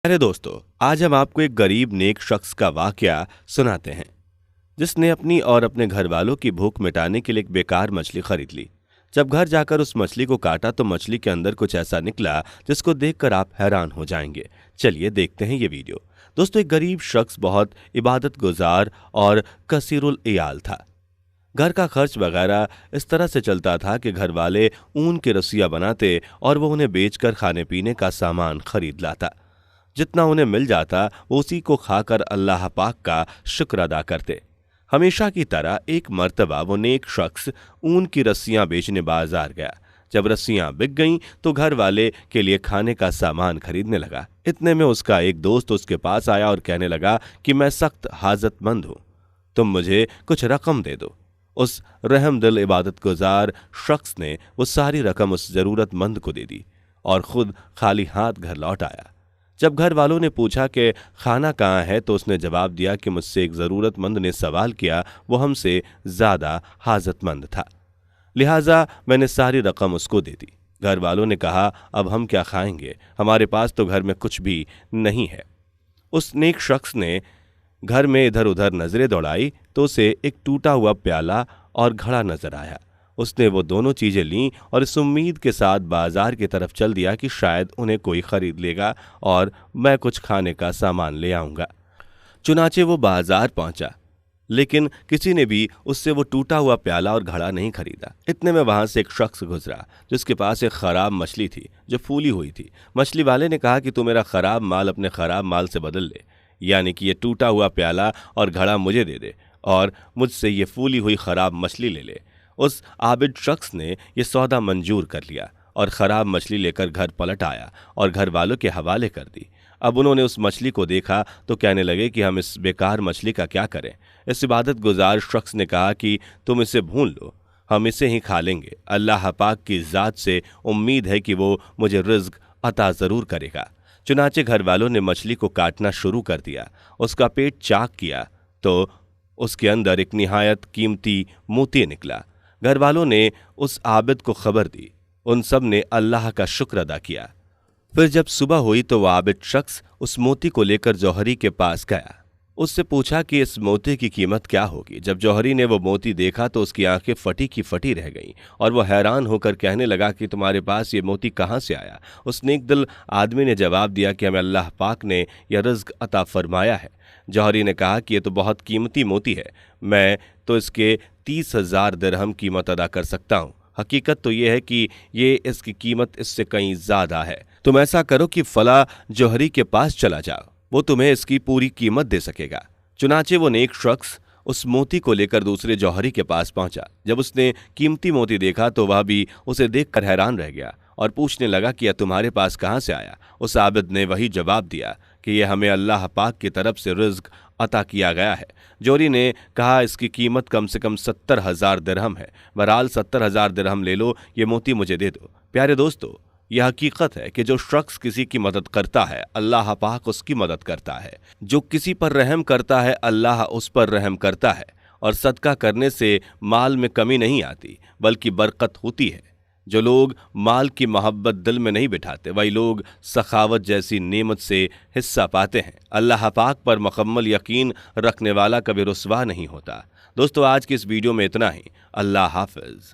अरे दोस्तों, आज हम आपको एक गरीब नेक शख्स का वाकया सुनाते हैं जिसने अपनी और अपने घर वालों की भूख मिटाने के लिए एक बेकार मछली खरीद ली। जब घर जाकर उस मछली को काटा तो मछली के अंदर कुछ ऐसा निकला जिसको देखकर आप हैरान हो जाएंगे। चलिए देखते हैं ये वीडियो। दोस्तों, एक गरीब शख्स बहुत इबादत गुजार और कसीरुल इयाल था। घर का खर्च वगैरह इस तरह से चलता था कि घर वाले ऊन की रस्सियां बनाते और वो उन्हें बेचकर खाने पीने का सामान खरीद लाता। जितना उन्हें मिल जाता वो उसी को खाकर अल्लाह पाक का शुक्र अदा करते। हमेशा की तरह एक मर्तबा वो नेक शख्स ऊन की रस्सियां बेचने बाजार गया। जब रस्सियां बिक गईं तो घर वाले के लिए खाने का सामान खरीदने लगा। इतने में उसका एक दोस्त उसके पास आया और कहने लगा कि मैं सख्त हाजतमंद हूं, तुम मुझे कुछ रकम दे दो। उस रहमदिल इबादत गुजार शख्स ने वो सारी रकम उस जरूरतमंद को दे दी और खुद खाली हाथ घर लौट आया। जब घर वालों ने पूछा कि खाना कहाँ है तो उसने जवाब दिया कि मुझसे एक ज़रूरतमंद ने सवाल किया, वो हमसे ज़्यादा हाजतमंद था, लिहाजा मैंने सारी रकम उसको दे दी। घर वालों ने कहा, अब हम क्या खाएंगे, हमारे पास तो घर में कुछ भी नहीं है। उस नेक शख्स ने घर में इधर उधर नजरें दौड़ाई तो उसे एक टूटा हुआ प्याला और घड़ा नजर आया। उसने वो दोनों चीजें लीं और इस उम्मीद के साथ बाजार की तरफ चल दिया कि शायद उन्हें कोई खरीद लेगा और मैं कुछ खाने का सामान ले आऊंगा। चुनाचे वो बाजार पहुंचा, लेकिन किसी ने भी उससे वो टूटा हुआ प्याला और घड़ा नहीं खरीदा। इतने में वहां से एक शख्स गुजरा जिसके पास एक खराब मछली थी जो फूली हुई थी। मछली वाले ने कहा कि तू मेरा खराब माल अपने खराब माल से बदल ले, यानी कि ये टूटा हुआ प्याला और घड़ा मुझे दे दे और मुझसे ये फूली हुई खराब मछली ले ले। उस आबिद शख्स ने यह सौदा मंजूर कर लिया और खराब मछली लेकर घर पलट आया और घर वालों के हवाले कर दी। अब उन्होंने उस मछली को देखा तो कहने लगे कि हम इस बेकार मछली का क्या करें। इस इबादत गुजार शख्स ने कहा कि तुम इसे भून लो, हम इसे ही खा लेंगे। अल्लाह पाक की ज़ात से उम्मीद है कि वो मुझे रिज़्क अता ज़रूर करेगा। चुनाचे घर वालों ने मछली को काटना शुरू कर दिया। उसका पेट चाक किया तो उसके अंदर एक निहायत कीमती मोती निकला। घर वालों ने उस आबिद को खबर दी। उन सब ने अल्लाह का शुक्र अदा किया। फिर जब सुबह हुई तो वह आबिद शख्स उस मोती को लेकर जौहरी के पास गया। उससे पूछा कि इस मोती की कीमत क्या होगी। जब जौहरी ने वो मोती देखा तो उसकी आंखें फटी की फटी रह गईं और वह हैरान होकर कहने लगा कि तुम्हारे पास ये मोती कहाँ से आया। उस नेक दिल आदमी ने जवाब दिया कि हमें अल्लाह पाक ने यह रिज़्क अता फरमाया है। जौहरी ने कहा कि ये तो बहुत कीमती मोती है, मैं तो इसके 30,000 दिरहम कीमत अदा कर सकता हूँ। हकीकत तो ये है कि ये इसकी कीमत इससे कहीं ज़्यादा है। तुम ऐसा करो कि फला जौहरी के पास चला जाओ, वो तुम्हें इसकी पूरी कीमत दे सकेगा। चुनाचे वो नेक शख्स उस मोती को लेकर दूसरे जौहरी के पास पहुंचा। जब उसने कीमती मोती देखा तो वह भी उसे देखकर हैरान रह गया और पूछने लगा कि यह तुम्हारे पास कहाँ से आया। उस आबिद ने वही जवाब दिया कि यह हमें अल्लाह पाक की तरफ से रिज़्क अता किया गया है। जौहरी ने कहा, इसकी कीमत कम से कम 70,000 दिरहम है। बहरहाल 70,000 दिरहम ले लो, ये मोती मुझे दे दो। प्यारे दोस्तों, यह हकीकत है कि जो शख्स किसी की मदद करता है अल्लाह पाक उसकी मदद करता है। जो किसी पर रहम करता है अल्लाह उस पर रहम करता है। और सदका करने से माल में कमी नहीं आती बल्कि बरकत होती है। जो लोग माल की मोहब्बत दिल में नहीं बिठाते वही लोग सखावत जैसी नेमत से हिस्सा पाते हैं। अल्लाह पाक पर मुकम्मल यकीन रखने वाला कभी रुसवा नहीं होता। दोस्तों, आज की इस वीडियो में इतना ही। अल्लाह हाफ़िज़।